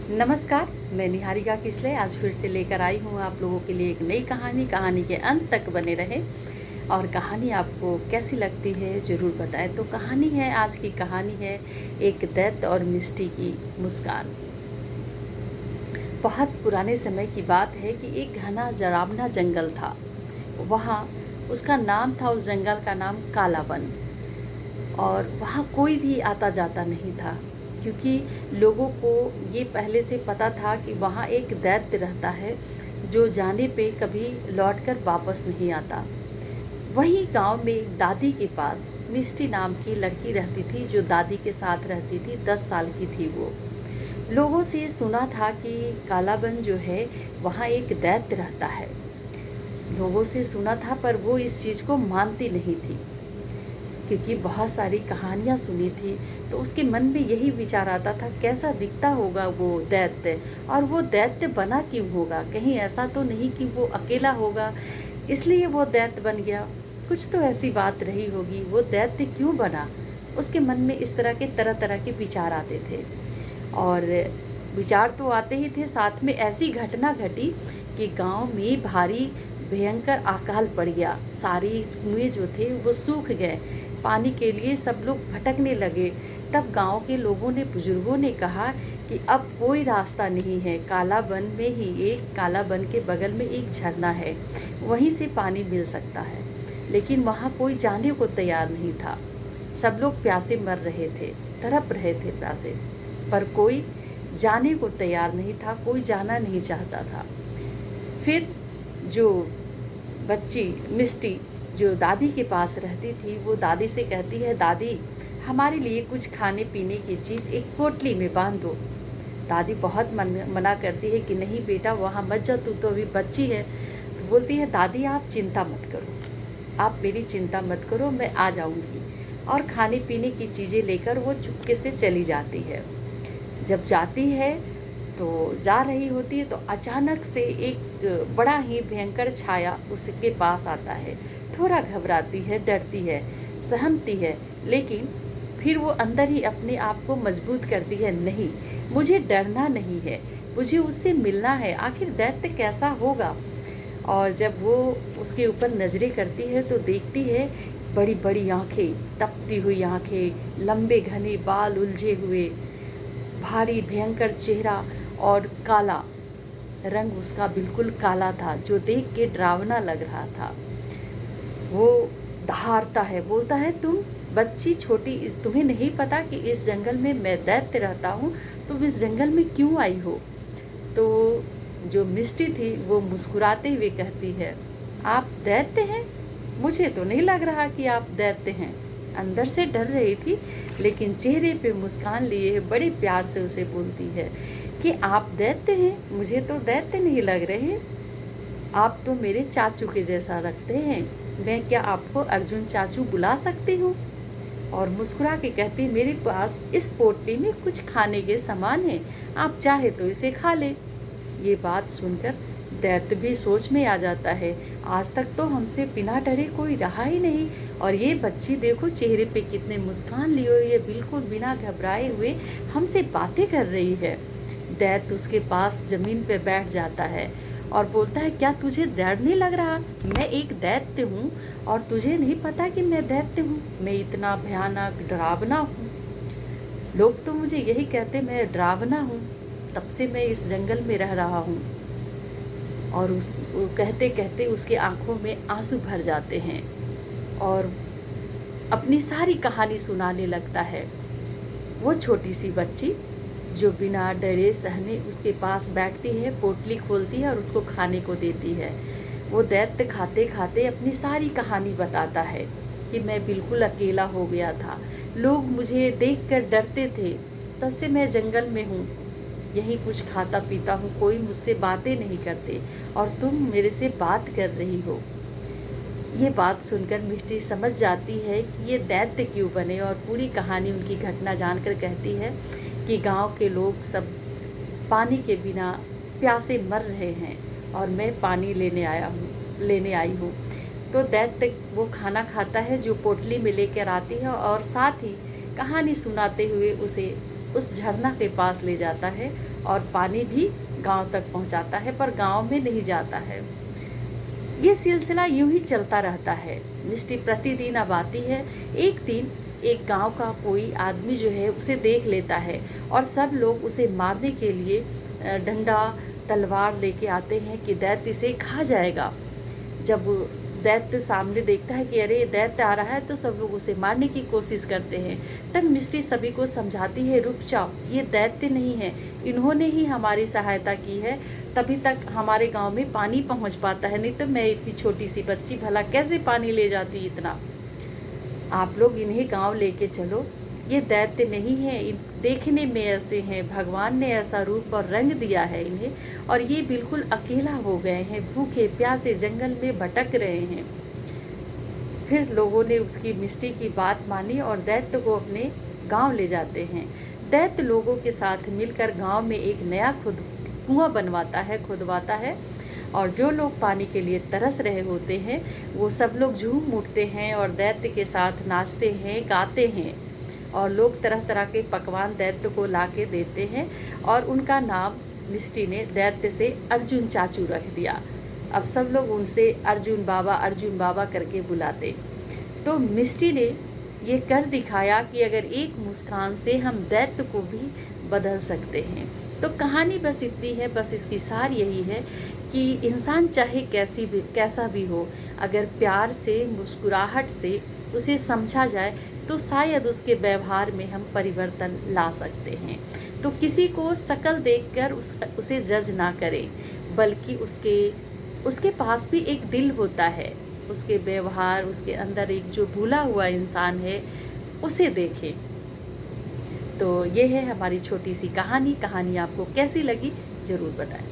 नमस्कार, मैं निहारिका किसले आज फिर से लेकर आई हूँ आप लोगों के लिए एक नई कहानी के अंत तक बने रहें। और कहानी आपको कैसी लगती है ज़रूर बताएं। तो कहानी है, आज की कहानी है एक दैत्य और मिष्टी की मुस्कान। बहुत पुराने समय की बात है कि एक घना डरावना जंगल था। वहाँ उसका नाम था, उस जंगल का नाम काला वन। और वहाँ कोई भी आता जाता नहीं था, क्योंकि लोगों को ये पहले से पता था कि वहाँ एक दैत्य रहता है जो जाने पे कभी लौटकर वापस नहीं आता। वहीं गांव में एक दादी के पास मिष्टी नाम की लड़की रहती थी, जो दादी के साथ रहती थी। 10 साल की थी वो। लोगों से सुना था कि कालाबन जो है वहाँ एक दैत्य रहता है। लोगों से सुना था, पर वो इस चीज़ को मानती नहीं थी, क्योंकि बहुत सारी कहानियाँ सुनी थी। तो उसके मन में यही विचार आता था, कैसा दिखता होगा वो दैत्य, और वो दैत्य बना क्यों होगा। कहीं ऐसा तो नहीं कि वो अकेला होगा इसलिए वो दैत्य बन गया। कुछ तो ऐसी बात रही होगी, वो दैत्य क्यों बना। उसके मन में इस तरह तरह के विचार आते थे। और विचार तो आते ही थे, साथ में ऐसी घटना घटी कि गांव में भारी भयंकर अकाल पड़ गया। सारे कुएं जो थे वो सूख गए। पानी के लिए सब लोग भटकने लगे। तब गांव के लोगों ने, बुजुर्गों ने कहा कि अब कोई रास्ता नहीं है। कालाबन में ही, एक कालाबन के बगल में एक झरना है, वहीं से पानी मिल सकता है। लेकिन वहाँ कोई जाने को तैयार नहीं था। सब लोग प्यासे मर रहे थे, तड़प रहे थे प्यासे, पर कोई जाने को तैयार नहीं था, कोई जाना नहीं चाहता था। फिर जो बच्ची मिष्टी, जो दादी के पास रहती थी, वो दादी से कहती है, दादी हमारे लिए कुछ खाने पीने की चीज़ एक पोटली में बांध दो। दादी बहुत मना करती है कि नहीं बेटा, वहाँ मत जा, तू तो अभी बच्ची है। तो बोलती है, दादी आप चिंता मत करो, आप मेरी चिंता मत करो, मैं आ जाऊँगी। और खाने पीने की चीज़ें लेकर वो चुपके से चली जाती है। जब जाती है तो जा रही होती है, तो अचानक से एक बड़ा ही भयंकर छाया उसके पास आता है। थोड़ा घबराती है, डरती है, सहमती है, लेकिन फिर वो अंदर ही अपने आप को मजबूत करती है, नहीं मुझे डरना नहीं है, मुझे उससे मिलना है, आखिर दैत्य कैसा होगा। और जब वो उसके ऊपर नज़रें करती है तो देखती है बड़ी बड़ी आँखें, तपती हुई आँखें, लंबे घने बाल उलझे हुए, भारी भयंकर चेहरा, और काला रंग उसका बिल्कुल काला था, जो देख के डरावना लग रहा था। वो दहाड़ता है, बोलता है, तुम बच्ची छोटी, तुम्हें नहीं पता कि इस जंगल में मैं दैत्य रहता हूँ, तुम इस जंगल में क्यों आई हो। तो जो मिष्टी थी वो मुस्कुराते हुए कहती है, आप दैत्य हैं, मुझे तो नहीं लग रहा कि आप दैत्य हैं। अंदर से डर रही थी, लेकिन चेहरे पे मुस्कान लिए बड़े प्यार से उसे बोलती है कि आप दैत्य हैं, मुझे तो दैत्य नहीं लग रहे, आप तो मेरे चाचू के जैसा लगते हैं। मैं क्या आपको अर्जुन चाचू बुला सकती हूँ। और मुस्कुरा के कहती, मेरे पास इस पोटली में कुछ खाने के सामान है, आप चाहे तो इसे खा ले। ये बात सुनकर दैत्य भी सोच में आ जाता है, आज तक तो हमसे बिना डरे कोई रहा ही नहीं, और ये बच्ची देखो चेहरे पे कितने मुस्कान लिए हुए, ये बिल्कुल बिना घबराए हुए हमसे बातें कर रही है। दैत्य उसके पास ज़मीन पे बैठ जाता है और बोलता है, क्या तुझे डर नहीं लग रहा, मैं एक दैत्य हूँ, और तुझे नहीं पता कि मैं दैत्य हूँ, मैं इतना भयानक डरावना हूँ। लोग तो मुझे यही कहते, मैं डरावना हूँ, तब से मैं इस जंगल में रह रहा हूँ। और वो कहते कहते उसके आंखों में आंसू भर जाते हैं, और अपनी सारी कहानी सुनाने लगता है। वो छोटी सी बच्ची जो बिना डरे सहने उसके पास बैठती है, पोटली खोलती है और उसको खाने को देती है। वो दैत्य खाते खाते अपनी सारी कहानी बताता है कि मैं बिल्कुल अकेला हो गया था, लोग मुझे देखकर डरते थे, तब से मैं जंगल में हूँ, यहीं कुछ खाता पीता हूँ, कोई मुझसे बातें नहीं करते, और तुम मेरे से बात कर रही हो। ये बात सुनकर मिष्टी समझ जाती है कि ये दैत्य क्यों बने, और पूरी कहानी, उनकी घटना जानकर कहती है कि गांव के लोग सब पानी के बिना प्यासे मर रहे हैं, और मैं पानी लेने आई हूँ। तो दैत्य वो खाना खाता है जो पोटली में लेकर आती है, और साथ ही कहानी सुनाते हुए उसे उस झरना के पास ले जाता है, और पानी भी गांव तक पहुंचाता है, पर गांव में नहीं जाता है। ये सिलसिला यूं ही चलता रहता है। मिष्टी प्रतिदिन अब आती है। एक दिन एक गांव का कोई आदमी जो है उसे देख लेता है और सब लोग उसे मारने के लिए डंडा तलवार लेके आते हैं कि दैत्य इसे खा जाएगा। जब दैत्य सामने देखता है कि अरे दैत्य आ रहा है, तो सब लोग उसे मारने की कोशिश करते हैं। तब मिष्टी सभी को समझाती है, रुक जाओ, ये दैत्य नहीं है, इन्होंने ही हमारी सहायता की है, तभी तक हमारे गांव में पानी पहुंच पाता है, नहीं तो मैं इतनी छोटी सी बच्ची भला कैसे पानी ले जाती इतना। आप लोग इन्हें गांव लेके चलो, ये दैत्य नहीं है, देखने में ऐसे हैं, भगवान ने ऐसा रूप और रंग दिया है इन्हें, और ये बिल्कुल अकेला हो गए हैं, भूखे प्यासे जंगल में भटक रहे हैं। फिर लोगों ने उसकी मिष्टी की बात मानी और दैत्य को अपने गांव ले जाते हैं। दैत्य लोगों के साथ मिलकर गांव में एक नया कुआं बनवाता है, खुदवाता है, और जो लोग पानी के लिए तरस रहे होते हैं वो सब लोग झूम उठते हैं और दैत्य के साथ नाचते हैं, गाते हैं, और लोग तरह तरह के पकवान दैत्य को ला के देते हैं। और उनका नाम मिष्टी ने दैत्य से अर्जुन चाचू रख दिया। अब सब लोग उनसे अर्जुन बाबा करके बुलाते। तो मिष्टी ने ये कर दिखाया कि अगर एक मुस्कान से हम दैत्य को भी बदल सकते हैं। तो कहानी बस इतनी है, बस इसकी सार यही है कि इंसान चाहे कैसा भी हो, अगर प्यार से मुस्कुराहट से उसे समझा जाए तो शायद उसके व्यवहार में हम परिवर्तन ला सकते हैं। तो किसी को शक्ल देखकर उसे जज ना करें, बल्कि उसके पास भी एक दिल होता है, उसके व्यवहार, उसके अंदर एक जो भूला हुआ इंसान है उसे देखें। तो ये है हमारी छोटी सी कहानी। कहानी आपको कैसी लगी ज़रूर बताएं।